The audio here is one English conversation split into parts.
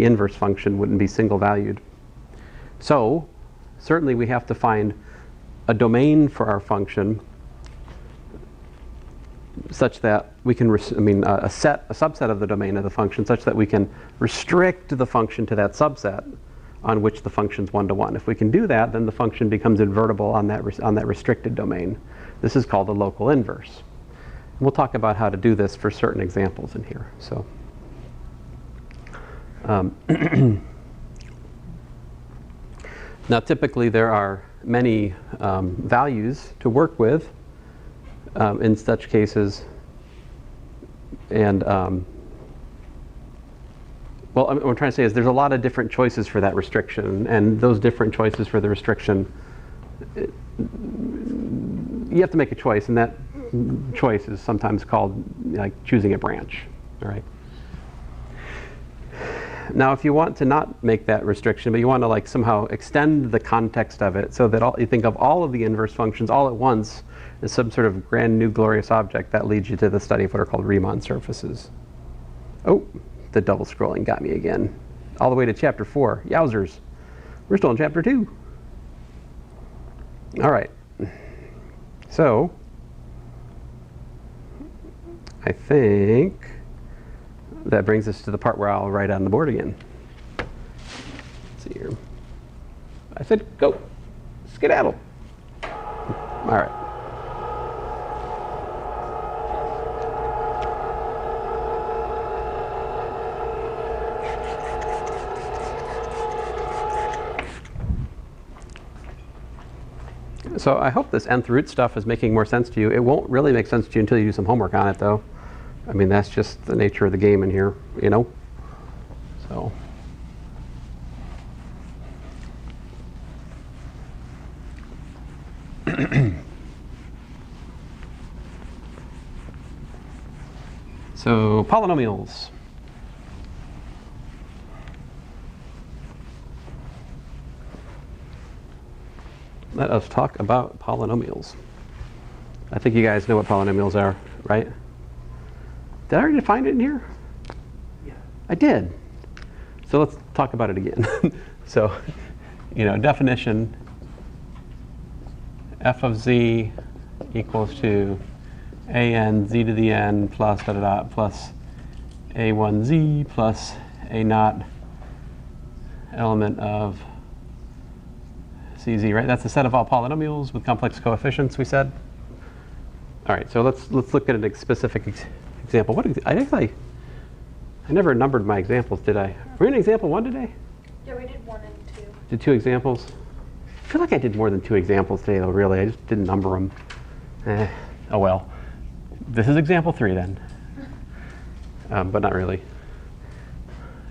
the inverse function wouldn't be single valued. So certainly we have to find a domain for our function such that we can, a subset of the domain of the function such that we can restrict the function to that subset on which the function's one-to-one. If we can do that, then the function becomes invertible on that restricted domain. This is called a local inverse. We'll talk about how to do this for certain examples in here. So, now typically there are many values to work with in such cases, and well, what I'm trying to say is there's a lot of different choices for that restriction, and those different choices for the restriction, you have to make a choice, and that choice is sometimes called like choosing a branch. All right. Now, if you want to not make that restriction, but you want to like somehow extend the context of it so that you think of all of the inverse functions all at once as some sort of grand new glorious object, that leads you to the study of what are called Riemann surfaces. Oh, the double scrolling got me again. All the way to chapter 4. Yowzers. We're still in chapter 2. All right. So, I think that brings us to the part where I'll write on the board again. Let's see here. I said go. Skedaddle. All right. So I hope this nth root stuff is making more sense to you. It won't really make sense to you until you do some homework on it, though. I mean, that's just the nature of the game in here, you know? So. So, polynomials. Let us talk about polynomials. I think you guys know what polynomials are, right? Did I already define it in here? Yeah. I did. So let's talk about it again. So, you know, definition, f of z equals to an z to the n plus da da da plus a1z plus a naught element of CZ, right? That's a set of all polynomials with complex coefficients, we said. All right, so let's look at a specific example. I never numbered my examples, did I? Were we in example 1 today? Yeah, we did 1 and 2. Did 2 examples? I feel like I did more than 2 examples today, though, really. I just didn't number them. Oh well. This is example 3 then. But not really.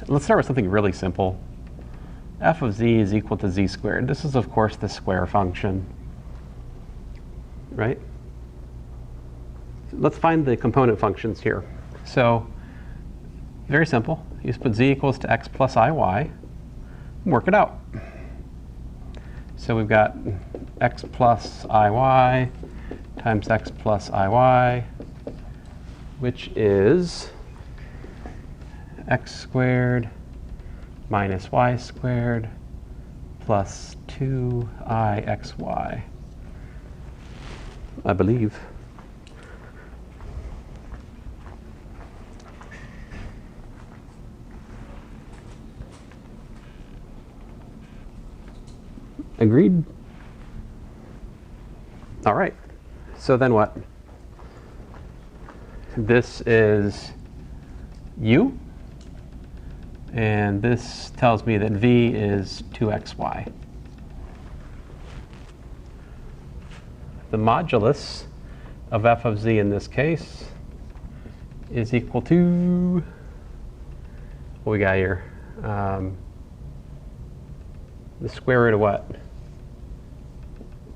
Let's start with something really simple. F of z is equal to z squared. This is, of course, the square function, right? Let's find the component functions here. So, very simple. You just put z equals to x plus iy and work it out. So we've got x plus iy times x plus iy, which is x squared minus y squared plus 2ixy, I believe. Agreed? All right. So then what? This is u. And this tells me that v is 2xy. The modulus of f of z in this case is equal to, what we got here? The square root of what?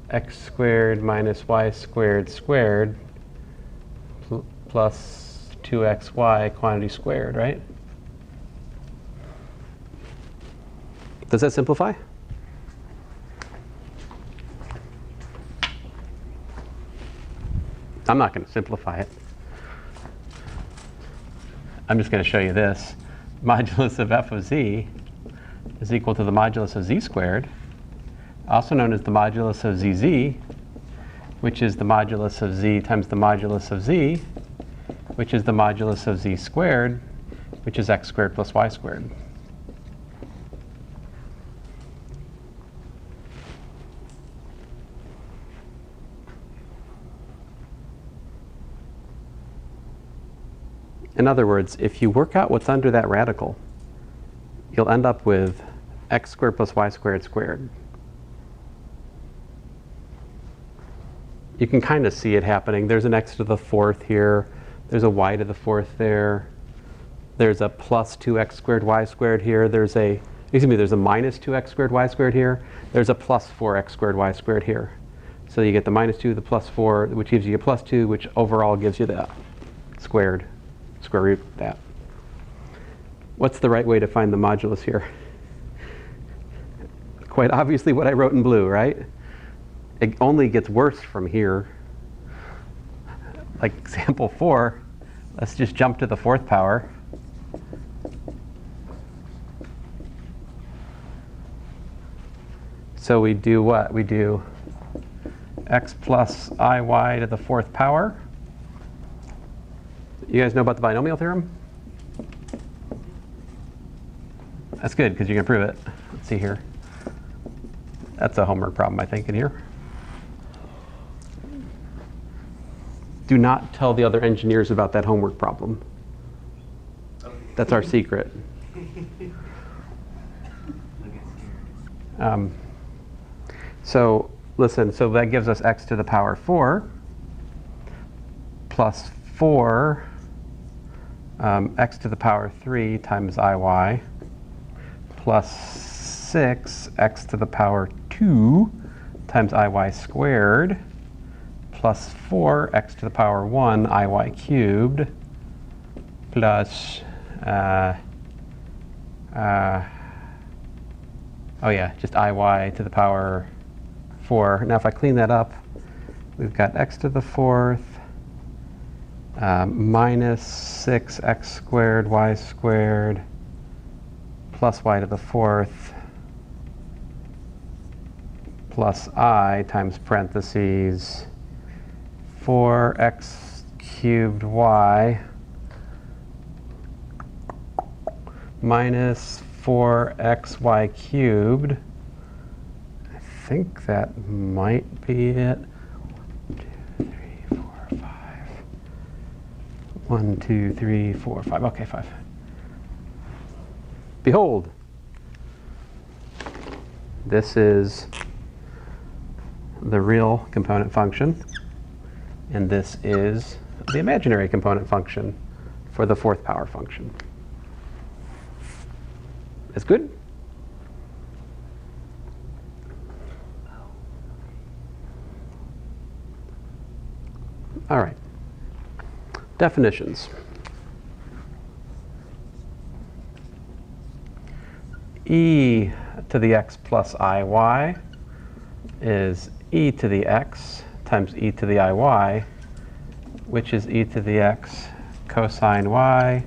X squared minus y squared squared plus 2xy quantity squared, right? Does that simplify? I'm not going to simplify it. I'm just going to show you this. modulus of f of z is equal to the modulus of z squared, also known as the modulus of zz, which is the modulus of z times the modulus of z, which is the modulus of z squared, which is x squared plus y squared. In other words, if you work out what's under that radical, you'll end up with x squared plus y squared squared. You can kind of see it happening. There's an x to the fourth here. There's a y to the fourth there. There's a plus 2x squared y squared here. There's a minus 2x squared y squared here. There's a plus 4x squared y squared here. So you get the minus 2, the plus 4, which gives you a plus 2, which overall gives you the square root of that. What's the right way to find the modulus here? Quite obviously what I wrote in blue, right? It only gets worse from here. Like example 4, let's just jump to the fourth power. So we do what? We do x plus iy to the fourth power. You guys know about the binomial theorem? That's good, because you can prove it. Let's see here. That's a homework problem, I think, in here. Do not tell the other engineers about that homework problem. That's our secret. So listen, so that gives us x to the power 4 plus 4 x to the power 3 times iy plus 6 x to the power 2 times iy squared plus 4 x to the power 1 iy cubed plus just iy to the power 4. Now if I clean that up, we've got x to the fourth minus 6x squared y squared plus y to the fourth plus I times parentheses 4x cubed y minus 4xy cubed. I think that might be it. 1, 2, 3, 4, 5. Okay, 5. Behold, this is the real component function, and this is the imaginary component function for the fourth power function. That's good? All right. Definitions. E to the x plus iy is e to the x times e to the iy, which is e to the x cosine y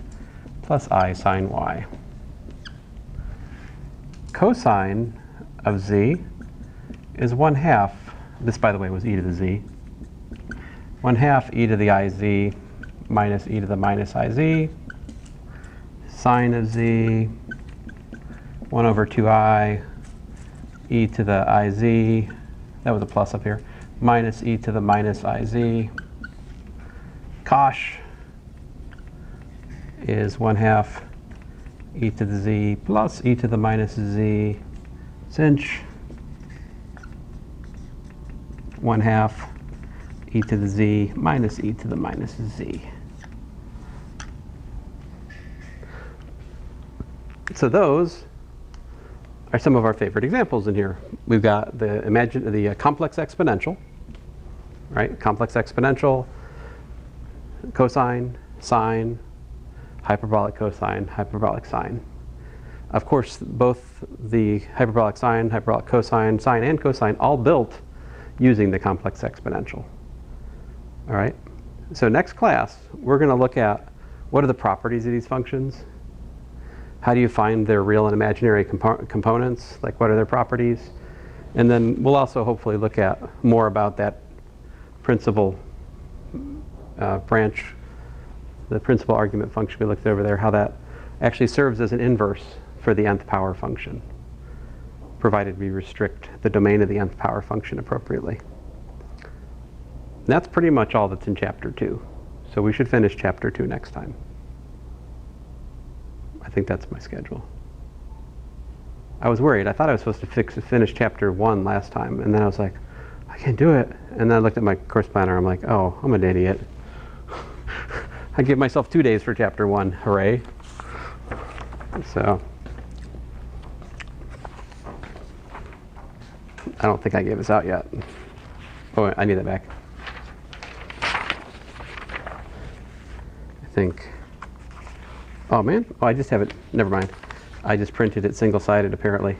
plus I sine y. Cosine of z is 1/2. This, by the way, was e to the z. 1/2 e to the iz minus e to the minus iz. Sine of z, 1/2i e to the iz, that was a plus up here, minus e to the minus iz. Cosh is 1/2 e to the z plus e to the minus z. Sinh, 1/2 e to the z minus e to the minus z. So those are some of our favorite examples in here. We've got the complex exponential, right? Complex exponential, cosine, sine, hyperbolic cosine, hyperbolic sine. Of course, both the hyperbolic sine, hyperbolic cosine, sine and cosine all built using the complex exponential. All right? So next class, we're going to look at what are the properties of these functions. how do you find their real and imaginary components? Like, what are their properties? And then we'll also hopefully look at more about that principal branch, the principal argument function we looked at over there, how that actually serves as an inverse for the nth power function, provided we restrict the domain of the nth power function appropriately. And that's pretty much all that's in chapter 2. So we should finish chapter 2 next time. I think that's my schedule. I was worried. I thought I was supposed to finish chapter 1 last time, and then I was like, I can't do it. And then I looked at my course planner. I'm like, oh, I'm an idiot. I give myself 2 days for chapter 1. Hooray. So I don't think I gave this out yet. Oh, I need that back. I think. Oh, man. Oh, I just have it. Never mind. I just printed it single-sided, apparently.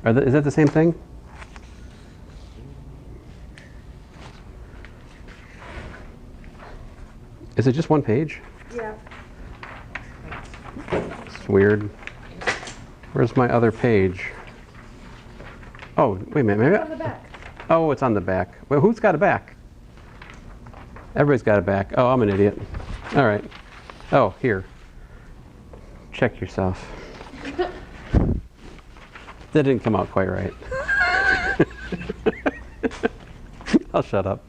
Is that the same thing? Is it just one page? Yeah. It's weird. Where's my other page? Oh, wait a minute. Maybe It's on the back. Oh, it's on the back. Well, who's got a back? Everybody's got a back. Oh, I'm an idiot. All right. Oh, here. Check yourself. That didn't come out quite right. I'll shut up.